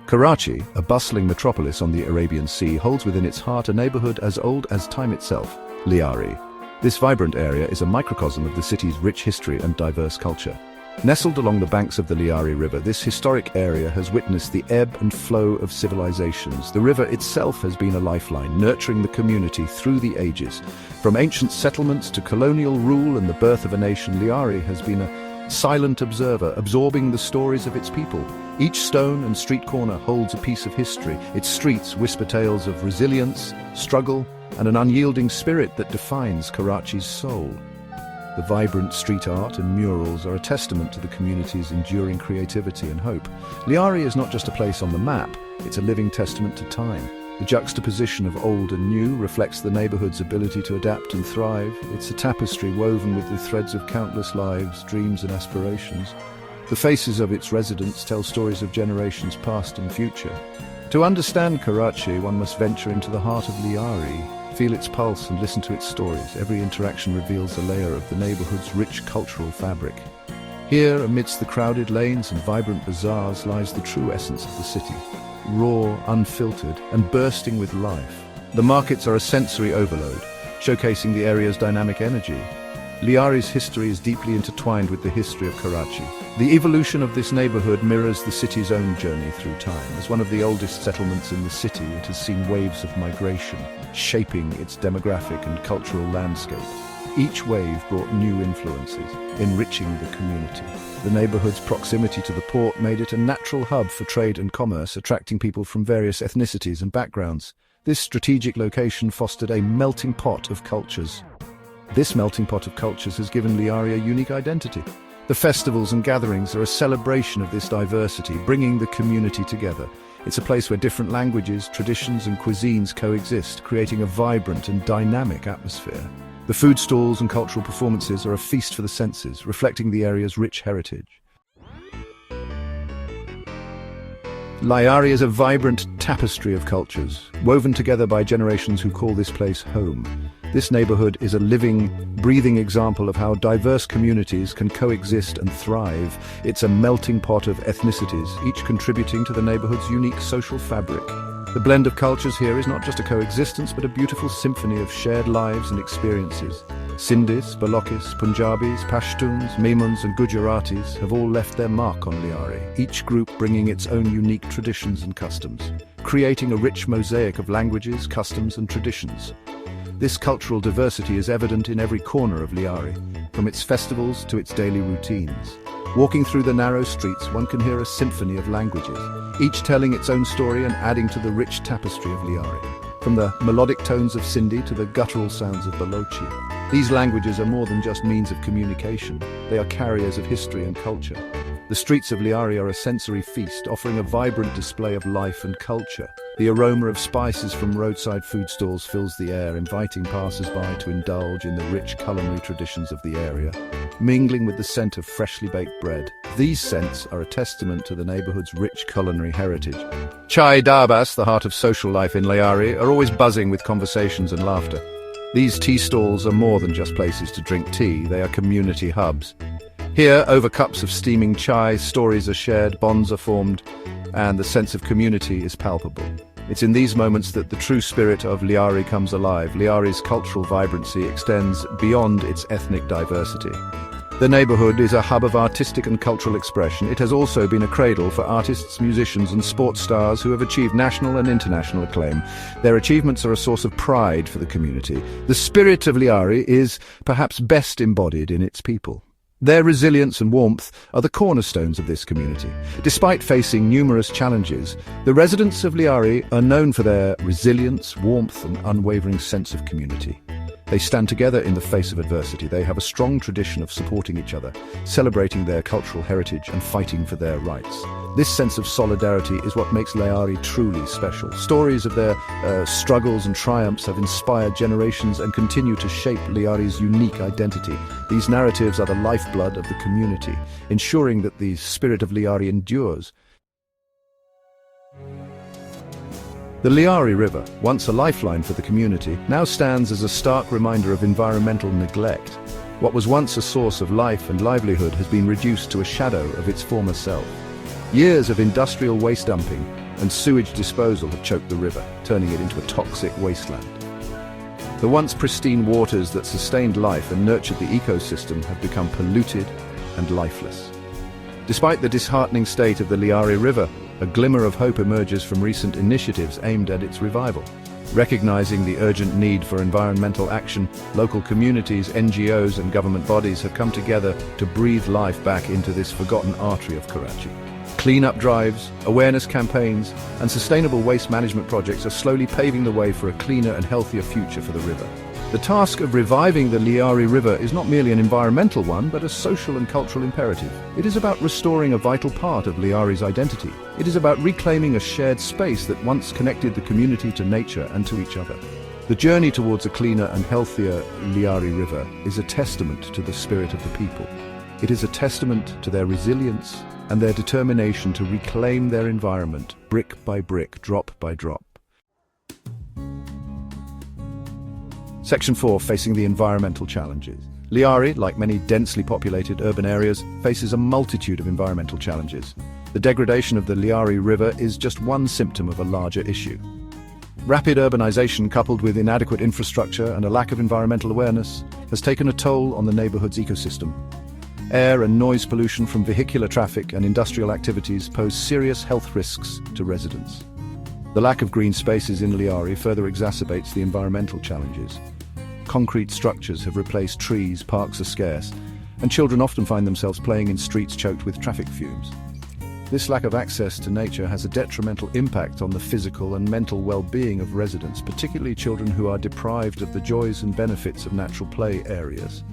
Karachi, a bustling metropolis on the Arabian Sea, holds within its heart a neighborhood as old as time itself, Lyari. This vibrant area is a microcosm of the city's rich history and diverse culture. Nestled along the banks of the Lyari River, this historic area has witnessed the ebb and flow of civilizations. The river itself has been a lifeline, nurturing the community through the ages. From ancient settlements to colonial rule and the birth of a nation, Lyari has been a silent observer, absorbing the stories of its people. Each stone and street corner holds a piece of history. Its streets whisper tales of resilience, struggle, and an unyielding spirit that defines Karachi's soul. The vibrant street art and murals are a testament to the community's enduring creativity and hope. Lyari is not just a place on the map, it's a living testament to time. The juxtaposition of old and new reflects the neighborhood's ability to adapt and thrive. It's a tapestry woven with the threads of countless lives, dreams and aspirations. The faces of its residents tell stories of generations past and future. To understand Karachi, one must venture into the heart of Lyari, feel its pulse and listen to its stories. Every interaction reveals a layer of the neighborhood's rich cultural fabric. Here, amidst the crowded lanes and vibrant bazaars, lies the true essence of the city. Raw, unfiltered, and bursting with life. The markets are a sensory overload, showcasing the area's dynamic energy. Lyari's history is deeply intertwined with the history of Karachi. The evolution of this neighborhood mirrors the city's own journey through time. As one of the oldest settlements in the city, it has seen waves of migration, shaping its demographic and cultural landscape. Each wave brought new influences, enriching the community. The neighborhood's proximity to the port made it a natural hub for trade and commerce, attracting people from various ethnicities and backgrounds. This strategic location fostered a melting pot of cultures. This melting pot of cultures has given Lyari a unique identity. The festivals and gatherings are a celebration of this diversity, bringing the community together. It's a place where different languages, traditions and cuisines coexist, creating a vibrant and dynamic atmosphere. The food stalls and cultural performances are a feast for the senses, reflecting the area's rich heritage. Lyari is a vibrant tapestry of cultures, woven together by generations who call this place home. This neighborhood is a living, breathing example of how diverse communities can coexist and thrive. It's a melting pot of ethnicities, each contributing to the neighborhood's unique social fabric. The blend of cultures here is not just a coexistence, but a beautiful symphony of shared lives and experiences. Sindhis, Balokis, Punjabis, Pashtuns, Memuns and Gujaratis have all left their mark on Lyari, each group bringing its own unique traditions and customs, creating a rich mosaic of languages, customs and traditions. This cultural diversity is evident in every corner of Lyari, from its festivals to its daily routines. Walking through the narrow streets, one can hear a symphony of languages, each telling its own story and adding to the rich tapestry of Lyari. From the melodic tones of Sindhi to the guttural sounds of Balochi. These languages are more than just means of communication, they are carriers of history and culture. The streets of Lyari are a sensory feast, offering a vibrant display of life and culture. The aroma of spices from roadside food stalls fills the air, inviting passers-by to indulge in the rich culinary traditions of the area, mingling with the scent of freshly baked bread. These scents are a testament to the neighborhood's rich culinary heritage. Chai darbas, the heart of social life in Lyari, are always buzzing with conversations and laughter. These tea stalls are more than just places to drink tea, they are community hubs. Here, over cups of steaming chai, stories are shared, bonds are formed, and the sense of community is palpable. It's in these moments that the true spirit of Lyari comes alive. Lyari's cultural vibrancy extends beyond its ethnic diversity. The neighborhood is a hub of artistic and cultural expression. It has also been a cradle for artists, musicians and sports stars who have achieved national and international acclaim. Their achievements are a source of pride for the community. The spirit of Lyari is perhaps best embodied in its people. Their resilience and warmth are the cornerstones of this community. Despite facing numerous challenges, the residents of Lyari are known for their resilience, warmth and unwavering sense of community. They stand together in the face of adversity. They have a strong tradition of supporting each other, celebrating their cultural heritage and fighting for their rights. This sense of solidarity is what makes Lyari truly special. Stories of their struggles and triumphs have inspired generations and continue to shape Lyari's unique identity. These narratives are the lifeblood of the community, ensuring that the spirit of Lyari endures. The Lyari River, once a lifeline for the community, now stands as a stark reminder of environmental neglect. What was once a source of life and livelihood has been reduced to a shadow of its former self. Years of industrial waste dumping, and sewage disposal have choked the river, turning it into a toxic wasteland. The once pristine waters that sustained life and nurtured the ecosystem have become polluted and lifeless. Despite the disheartening state of the Lyari River, a glimmer of hope emerges from recent initiatives aimed at its revival. Recognizing the urgent need for environmental action, local communities, NGOs and government bodies have come together to breathe life back into this forgotten artery of Karachi. Clean-up drives, awareness campaigns, and sustainable waste management projects are slowly paving the way for a cleaner and healthier future for the river. The task of reviving the Lyari River is not merely an environmental one, but a social and cultural imperative. It is about restoring a vital part of Lyari's identity. It is about reclaiming a shared space that once connected the community to nature and to each other. The journey towards a cleaner and healthier Lyari River is a testament to the spirit of the people. It is a testament to their resilience and their determination to reclaim their environment, brick by brick, drop by drop. Section 4, facing the environmental challenges. Lyari, like many densely populated urban areas, faces a multitude of environmental challenges. The degradation of the Lyari River is just one symptom of a larger issue. Rapid urbanization, coupled with inadequate infrastructure and a lack of environmental awareness, has taken a toll on the neighborhood's ecosystem. Air and noise pollution from vehicular traffic and industrial activities pose serious health risks to residents. The lack of green spaces in Lyari further exacerbates the environmental challenges. Concrete structures have replaced trees, parks are scarce, and children often find themselves playing in streets choked with traffic fumes. This lack of access to nature has a detrimental impact on the physical and mental well-being of residents, particularly children who are deprived of the joys and benefits of natural play areas.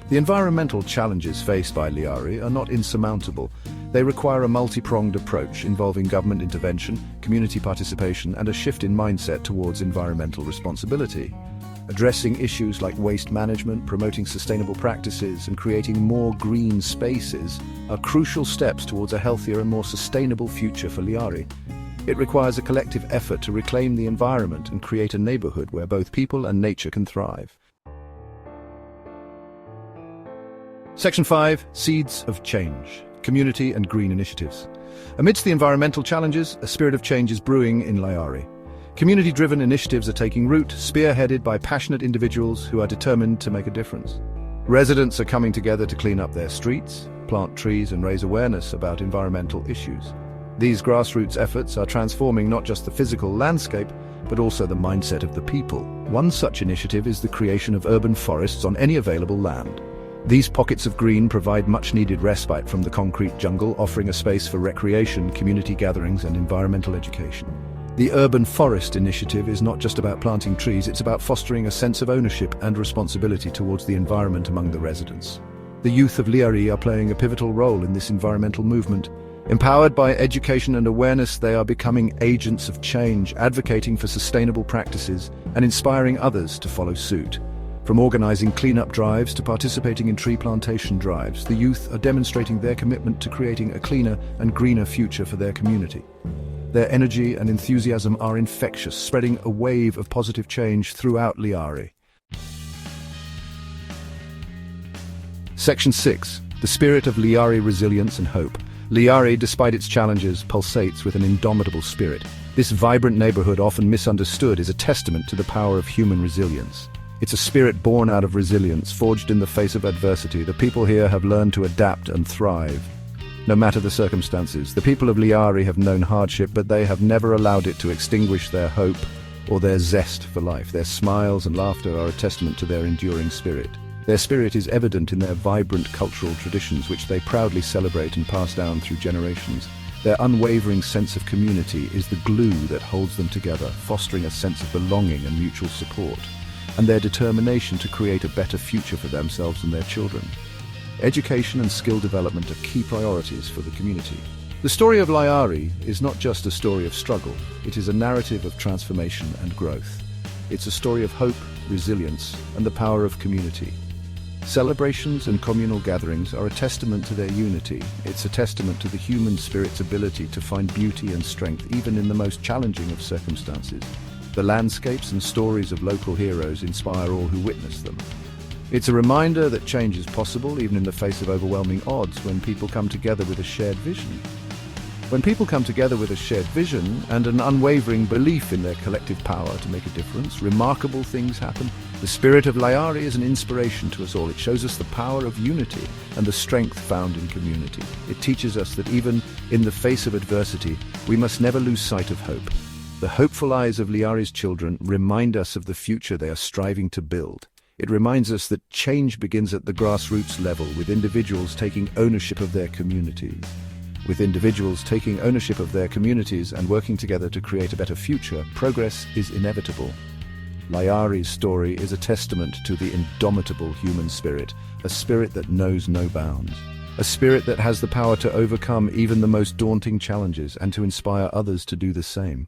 The environmental challenges faced by Lyari are not insurmountable. They require a multi-pronged approach involving government intervention, community participation, and a shift in mindset towards environmental responsibility. Addressing issues like waste management, promoting sustainable practices, and creating more green spaces are crucial steps towards a healthier and more sustainable future for Lyari. It requires a collective effort to reclaim the environment and create a neighborhood where both people and nature can thrive. Section 5, Seeds of Change. Community and green initiatives. Amidst the environmental challenges, a spirit of change is brewing in Lyari. Community-driven initiatives are taking root, spearheaded by passionate individuals who are determined to make a difference. Residents are coming together to clean up their streets, plant trees, and raise awareness about environmental issues. These grassroots efforts are transforming not just the physical landscape, but also the mindset of the people. One such initiative is the creation of urban forests on any available land. These pockets of green provide much-needed respite from the concrete jungle, offering a space for recreation, community gatherings, and environmental education. The Urban Forest Initiative is not just about planting trees, it's about fostering a sense of ownership and responsibility towards the environment among the residents. The youth of Lyari are playing a pivotal role in this environmental movement. Empowered by education and awareness, they are becoming agents of change, advocating for sustainable practices and inspiring others to follow suit. From organizing cleanup drives to participating in tree plantation drives, the youth are demonstrating their commitment to creating a cleaner and greener future for their community. Their energy and enthusiasm are infectious, spreading a wave of positive change throughout Lyari. Section 6. The Spirit of Lyari Resilience and Hope. Lyari, despite its challenges, pulsates with an indomitable spirit. This vibrant neighborhood, often misunderstood, is a testament to the power of human resilience. It's a spirit born out of resilience, forged in the face of adversity. The people here have learned to adapt and thrive. No matter the circumstances, the people of Lyari have known hardship, but they have never allowed it to extinguish their hope or their zest for life. Their smiles and laughter are a testament to their enduring spirit. Their spirit is evident in their vibrant cultural traditions, which they proudly celebrate and pass down through generations. Their unwavering sense of community is the glue that holds them together, fostering a sense of belonging and mutual support, and their determination to create a better future for themselves and their children. Education and skill development are key priorities for the community. The story of Lyari is not just a story of struggle, it is a narrative of transformation and growth. It's a story of hope, resilience, and the power of community. Celebrations and communal gatherings are a testament to their unity. It's a testament to the human spirit's ability to find beauty and strength even in the most challenging of circumstances. The landscapes and stories of local heroes inspire all who witness them. It's a reminder that change is possible even in the face of overwhelming odds when people come together with a shared vision. When people come together with a shared vision and an unwavering belief in their collective power to make a difference, remarkable things happen. The Spirit of Lyari is an inspiration to us all. It shows us the power of unity and the strength found in community. It teaches us that even in the face of adversity, we must never lose sight of hope. The hopeful eyes of Lyari's children remind us of the future they are striving to build. It reminds us that change begins at the grassroots level, with individuals taking ownership of their communities. And working together to create a better future, progress is inevitable. Lyari's story is a testament to the indomitable human spirit, a spirit that knows no bounds, a spirit that has the power to overcome even the most daunting challenges and to inspire others to do the same.